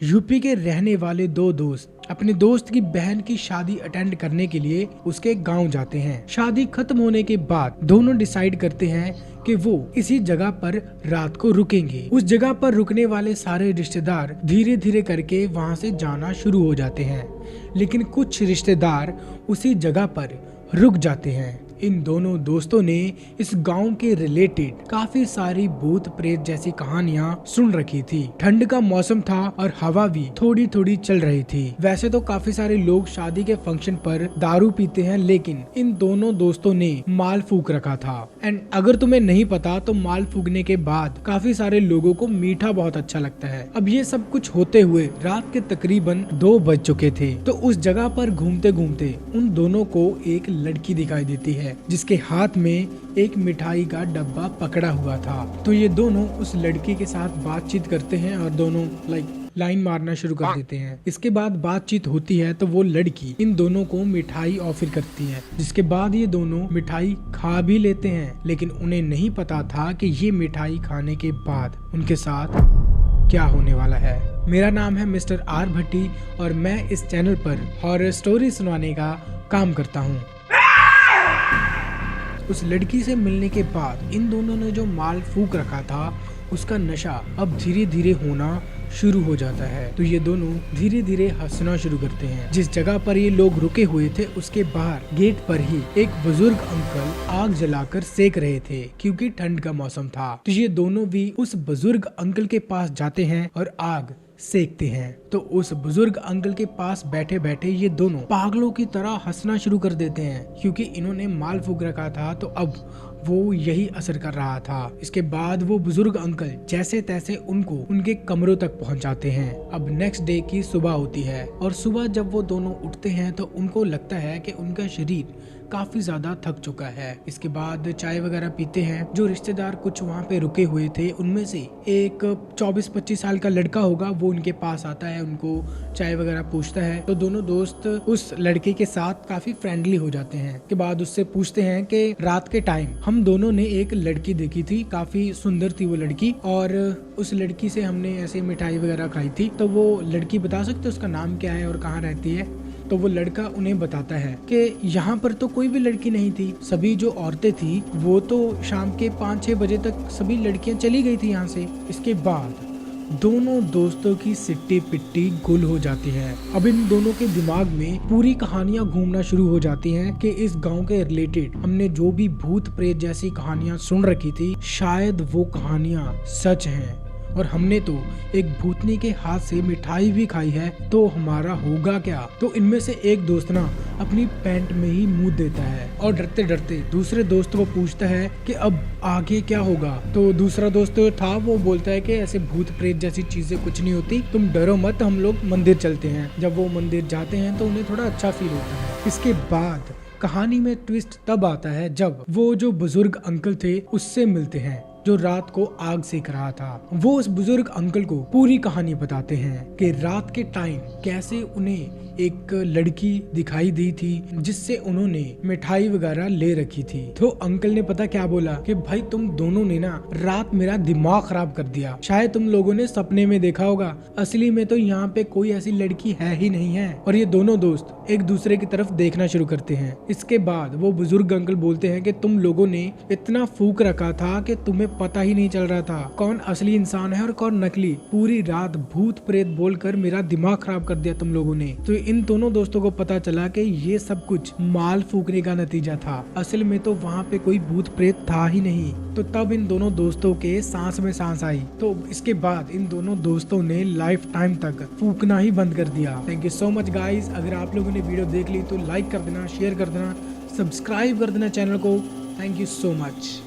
UP के रहने वाले दो दोस्त अपने दोस्त की बहन की शादी अटेंड करने के लिए उसके गांव जाते हैं। शादी खत्म होने के बाद दोनों डिसाइड करते हैं कि वो इसी जगह पर रात को रुकेंगे। उस जगह पर रुकने वाले सारे रिश्तेदार धीरे धीरे करके वहां से जाना शुरू हो जाते हैं, लेकिन कुछ रिश्तेदार उसी जगह पर रुक जाते हैं। इन दोनों दोस्तों ने इस गांव के रिलेटेड काफी सारी भूत प्रेत जैसी कहानियां सुन रखी थी। ठंड का मौसम था और हवा भी थोड़ी थोड़ी चल रही थी। वैसे तो काफी सारे लोग शादी के फंक्शन पर दारू पीते हैं, लेकिन इन दोनों दोस्तों ने माल फूक रखा था। एंड अगर तुम्हें नहीं पता तो माल फूकने के बाद काफी सारे लोगों को मीठा बहुत अच्छा लगता है। अब ये सब कुछ होते हुए रात के तकरीबन 2 बज चुके थे। तो उस जगह पर घूमते घूमते उन दोनों को एक लड़की दिखाई देती है, जिसके हाथ में एक मिठाई का डब्बा पकड़ा हुआ था। तो ये दोनों उस लड़की के साथ बातचीत करते हैं और दोनों लाइन मारना शुरू कर देते हैं। इसके बाद बातचीत होती है तो वो लड़की इन दोनों को मिठाई ऑफर करती है, जिसके बाद ये दोनों मिठाई खा भी लेते हैं। लेकिन उन्हें नहीं पता था कि ये मिठाई खाने के बाद उनके साथ क्या होने वाला है। मेरा नाम है मिस्टर आर भट्टी और मैं इस चैनल पर हॉरर स्टोरी सुनाने का काम करता हूँ। उस लड़की से मिलने के बाद इन दोनों ने जो माल फूक रखा था उसका नशा अब धीरे धीरे होना शुरू हो जाता है। तो ये दोनों धीरे धीरे हंसना शुरू करते हैं। जिस जगह पर ये लोग रुके हुए थे उसके बाहर गेट पर ही एक बुजुर्ग अंकल आग जलाकर सेक रहे थे, क्योंकि ठंड का मौसम था। तो ये दोनों भी उस बुजुर्ग अंकल के पास जाते हैं और आग सेकते हैं। तो उस बुजुर्ग अंकल के पास बैठे बैठे ये दोनों पागलों की तरह हंसना शुरू कर देते हैं, क्योंकि इन्होंने माल फूक रखा था तो अब वो यही असर कर रहा था। इसके बाद वो बुजुर्ग अंकल जैसे तैसे उनको उनके कमरों तक पहुंचाते हैं। अब नेक्स्ट डे की सुबह होती है और सुबह जब वो दोनों उठते हैं तो उनको लगता है कि उनका शरीर काफी ज्यादा थक चुका है। इसके बाद चाय वगैरह पीते हैं। जो रिश्तेदार कुछ वहाँ पे रुके हुए थे उनमें से एक 24-25 साल का लड़का होगा, वो उनके पास आता है, उनको चाय वगैरह पूछता है। तो दोनों दोस्त उस लड़के के साथ काफी फ्रेंडली हो जाते हैं। के बाद उससे पूछते हैं कि रात के टाइम हम दोनों ने एक लड़की देखी थी, काफी सुंदर थी वो लड़की, और उस लड़की से हमने ऐसे मिठाई वगैरह खाई थी। तो वो लड़की बता सकते उसका नाम क्या है और कहाँ रहती है? तो वो लड़का उन्हें बताता है कि यहाँ पर तो कोई भी लड़की नहीं थी, सभी जो औरतें थी वो तो शाम के 5-6 बजे तक सभी लड़कियां चली गई थी यहाँ से। इसके बाद दोनों दोस्तों की सिट्टी पिट्टी गुल हो जाती है। अब इन दोनों के दिमाग में पूरी कहानियां घूमना शुरू हो जाती हैं कि इस गांव के रिलेटेड हमने जो भी भूत प्रेत जैसी कहानियां सुन रखी थी, शायद वो कहानियां सच हैं और हमने तो एक भूतनी के हाथ से मिठाई भी खाई है, तो हमारा होगा क्या? तो इनमें से एक दोस्त ना अपनी पैंट में ही मुंह देता है और डरते डरते दूसरे दोस्त को पूछता है कि अब आगे क्या होगा। तो दूसरा दोस्त था वो बोलता है कि ऐसे भूत प्रेत जैसी चीजें कुछ नहीं होती, तुम डरो मत, हम लोग मंदिर चलते हैं। जब वो मंदिर जाते हैं तो उन्हें थोड़ा अच्छा फील होता है। इसके बाद कहानी में ट्विस्ट तब आता है जब वो जो बुजुर्ग अंकल थे उससे मिलते हैं, जो रात को आग सेक रहा था। वो उस बुजुर्ग अंकल को पूरी कहानी बताते हैं कि रात के टाइम कैसे उन्हें एक लड़की दिखाई दी थी जिससे उन्होंने मिठाई वगैरह ले रखी थी। तो अंकल ने पता क्या बोला कि भाई तुम दोनों ने ना रात मेरा दिमाग खराब कर दिया। शायद तुम लोगों ने सपने में देखा होगा, असली में तो यहाँ पे कोई ऐसी लड़की है ही नहीं है। और ये दोनों दोस्त एक दूसरे की तरफ देखना शुरू करते हैं। इसके बाद वो बुजुर्ग अंकल बोलते हैं कि तुम लोगों ने इतना फूक रखा था कि तुम्हें पता ही नहीं चल रहा था कौन असली इंसान है और कौन नकली। पूरी रात भूत प्रेत बोलकर मेरा दिमाग खराब कर दिया तुम लोगों ने। तो इन दोनों दोस्तों को पता चला कि ये सब कुछ माल फूकने का नतीजा था, असल में तो वहाँ पे कोई भूत प्रेत था ही नहीं। तो तब इन दोनों दोस्तों के सांस में सांस आई। तो इसके बाद इन दोनों दोस्तों ने लाइफ टाइम तक फूकना ही बंद कर दिया। Thank you so much guys. अगर आप लोगों ने वीडियो देख ली तो लाइक कर देना, शेयर कर देना, सब्सक्राइब कर देना चैनल को। Thank you so much.